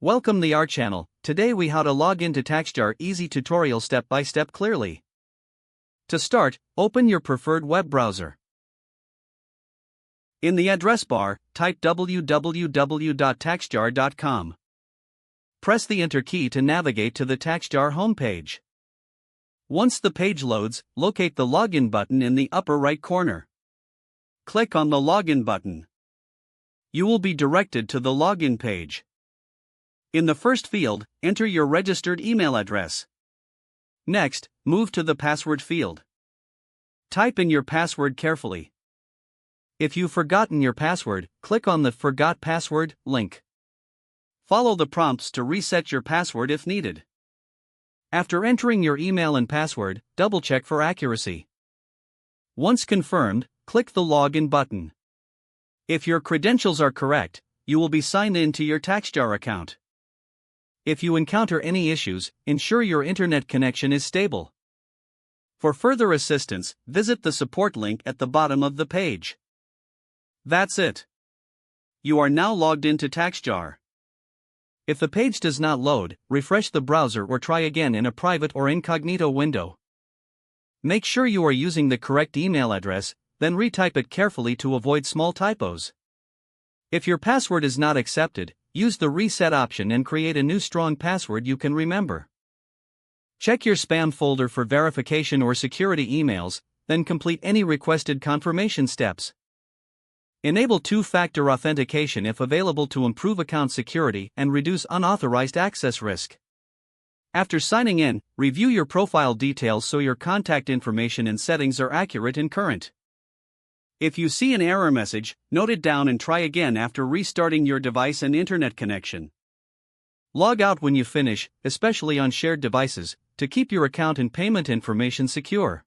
Welcome to our channel. Today we how to log into TaxJar easy tutorial step by step clearly. To start, open your preferred web browser. In the address bar, type www.taxjar.com. Press the enter key to navigate to the TaxJar homepage. Once the page loads, locate the login button in the upper right corner. Click on the login button. You will be directed to the login page. In the first field, enter your registered email address. Next, move to the password field. Type in your password carefully. If you've forgotten your password, click on the Forgot Password link. Follow the prompts to reset your password if needed. After entering your email and password, double-check for accuracy. Once confirmed, click the Login button. If your credentials are correct, you will be signed in to your TaxJar account. If you encounter any issues, ensure your internet connection is stable. For further assistance, visit the support link at the bottom of the page. That's it. You are now logged into TaxJar. If the page does not load, refresh the browser or try again in a private or incognito window. Make sure you are using the correct email address, then retype it carefully to avoid small typos. If your password is not accepted, use the reset option and create a new strong password you can remember. Check your spam folder for verification or security emails, then complete any requested confirmation steps. Enable two-factor authentication if available to improve account security and reduce unauthorized access risk. After signing in, review your profile details so your contact information and settings are accurate and current. If you see an error message, note it down and try again after restarting your device and internet connection. Log out when you finish, especially on shared devices, to keep your account and payment information secure.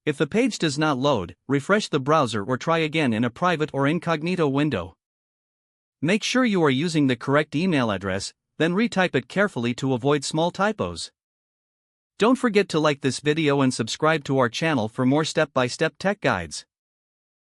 If the page does not load, refresh the browser or try again in a private or incognito window. Make sure you are using the correct email address, then retype it carefully to avoid small typos. Don't forget to like this video and subscribe to our channel for more step-by-step tech guides.